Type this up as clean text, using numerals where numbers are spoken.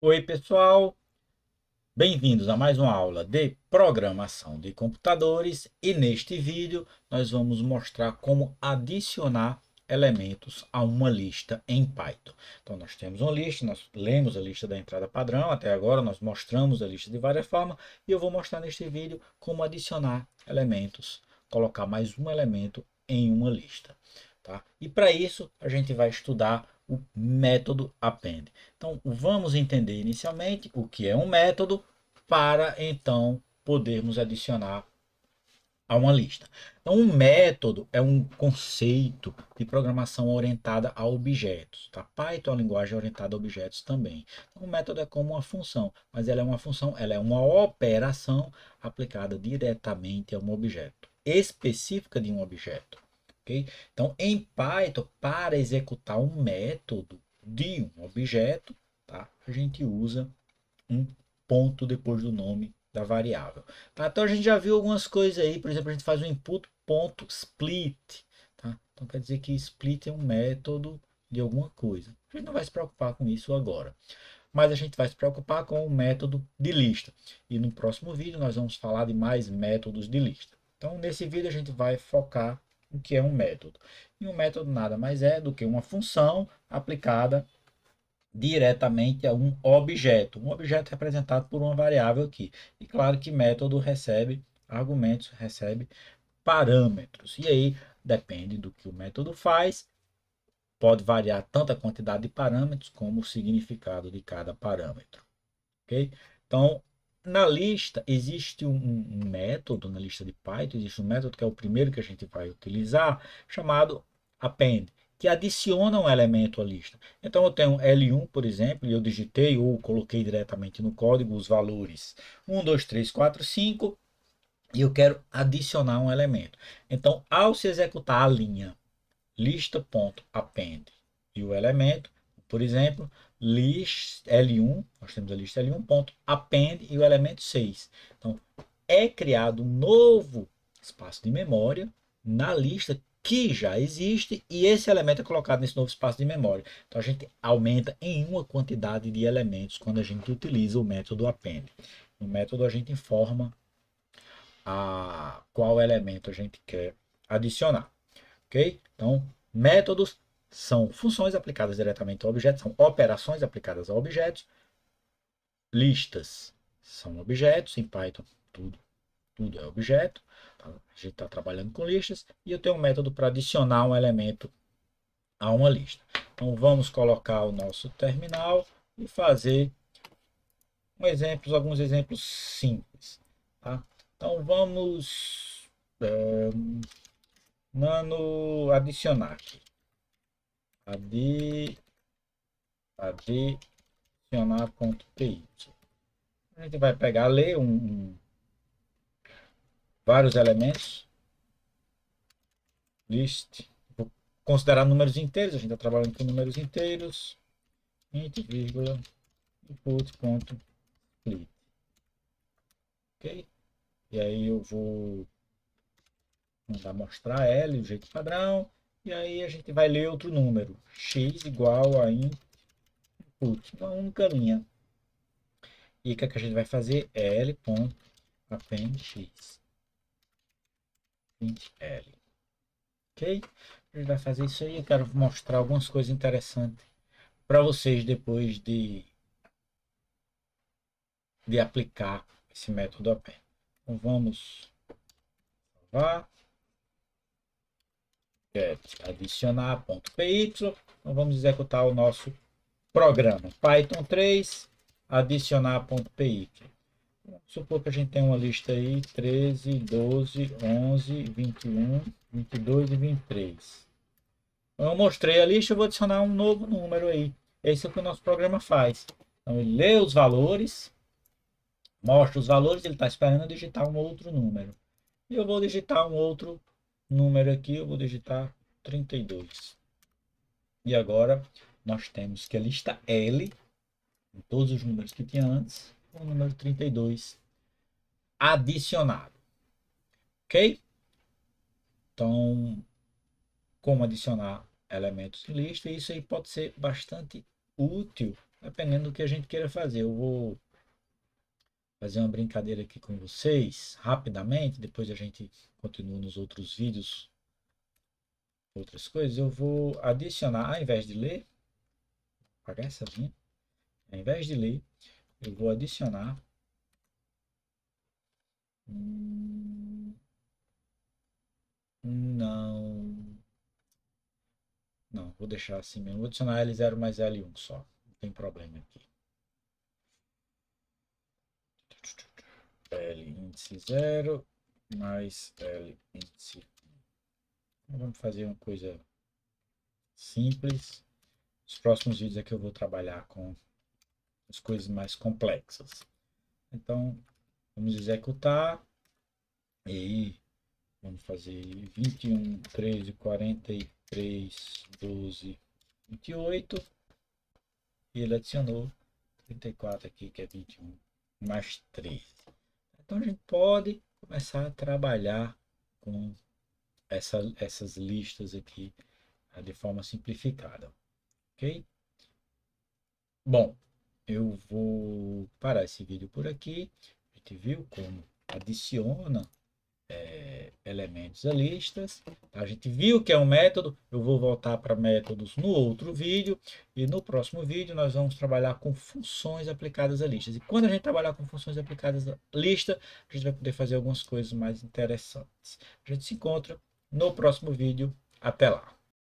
Oi, pessoal, bem-vindos a mais uma aula de programação de computadores e neste vídeo nós vamos mostrar como adicionar elementos a uma lista em Python. Então nós temos uma lista, nós lemos a lista da entrada padrão, até agora nós mostramos a lista de várias formas e eu vou mostrar neste vídeo como adicionar elementos, colocar mais um elemento em uma lista. Tá? E para isso a gente vai estudar o método append. Então vamos entender inicialmente o que é um método para então podermos adicionar a uma lista. Então um método é um conceito de programação orientada a objetos. Tá? Python é uma linguagem orientada a objetos também. Então, um método é como uma função, mas ela é uma função, ela é uma operação aplicada diretamente a um objeto, específica de um objeto. Okay? Então, em Python, para executar um método de um objeto, tá? A gente usa um ponto depois do nome da variável. Tá? Então, a gente já viu algumas coisas aí, por exemplo, a gente faz um input ponto split. Tá? Então, quer dizer que split é um método de alguma coisa. A gente não vai se preocupar com isso agora. Mas a gente vai se preocupar com o método de lista. E no próximo vídeo nós vamos falar de mais métodos de lista. Então, nesse vídeo a gente vai focar o que é um método. E um método nada mais é do que uma função aplicada diretamente a um objeto. Um objeto representado por uma variável aqui. E claro que método recebe argumentos, recebe parâmetros. E aí depende do que o método faz, pode variar tanto a quantidade de parâmetros como o significado de cada parâmetro. Ok? Então, na lista existe um método, na lista de Python, existe um método que é o primeiro que a gente vai utilizar, chamado append, que adiciona um elemento à lista. Então, eu tenho L1, por exemplo, e eu digitei ou coloquei diretamente no código os valores 1, 2, 3, 4, 5, e eu quero adicionar um elemento. Então, ao se executar a linha lista.append e o elemento, por exemplo, list L1, nós temos a lista L1.append e o elemento 6. Então, é criado um novo espaço de memória na lista que já existe e esse elemento é colocado nesse novo espaço de memória. Então, a gente aumenta em uma quantidade de elementos quando a gente utiliza o método append. No método, a gente informa qual elemento a gente quer adicionar. Ok? Então, métodos são funções aplicadas diretamente a objetos, são operações aplicadas a objetos. Listas são objetos, em Python tudo é objeto. A gente está trabalhando com listas e eu tenho um método para adicionar um elemento a uma lista. Então vamos colocar o nosso terminal e fazer alguns exemplos simples. Tá? Então vamos adicionar aqui. Adicionar.py. A gente vai pegar, ler vários elementos, list, vou considerar números inteiros, a gente está trabalhando com números inteiros, int, vírgula, input.split, ok? E aí eu vou mandar mostrar L, o jeito padrão, e aí a gente vai ler outro número, x igual a input, uma única linha. E o que, é que a gente vai fazer? L.append x, int L. Ok? A gente vai fazer isso aí. Eu quero mostrar algumas coisas interessantes para vocês depois de aplicar esse método append. Então vamos salvar, adicionar.py. Então vamos executar o nosso programa. Python 3, adicionar.py. Vamos supor que a gente tem uma lista aí 13, 12, 11, 21, 22 e 23. Eu mostrei a lista, eu vou adicionar um novo número aí. Esse é o que o nosso programa faz. Então ele lê os valores, mostra os valores, ele está esperando eu digitar um outro número. E eu vou digitar um outro número aqui, eu vou digitar 32. E agora nós temos que a lista L, com todos os números que tinha antes, o número 32 adicionado. Ok? Então, como adicionar elementos em lista, isso aí pode ser bastante útil dependendo do que a gente queira fazer. Eu vou fazer uma brincadeira aqui com vocês, rapidamente, depois a gente continua nos outros vídeos, outras coisas. Eu vou adicionar, ao invés de ler, apagar essa linha, ao invés de ler, eu vou adicionar não, não, vou deixar assim mesmo. Vou adicionar L0 mais L1 só. Não tem problema aqui. L índice 0 mais L índice 1. Vamos fazer uma coisa simples. Os próximos vídeos aqui eu vou trabalhar com as coisas mais complexas. Então, vamos executar. E aí, vamos fazer 21, 13, 43, 12, 28. E ele adicionou 34 aqui, que é 21, mais 13. Então, a gente pode começar a trabalhar com essas listas aqui de forma simplificada. Ok? Bom, eu vou parar esse vídeo por aqui. A gente viu como adiciona elementos a listas. A gente viu que é um método. Eu vou voltar para métodos no outro vídeo. E no próximo vídeo nós vamos trabalhar com funções aplicadas a listas. E quando a gente trabalhar com funções aplicadas a lista, a gente vai poder fazer algumas coisas mais interessantes. A gente se encontra no próximo vídeo. Até lá!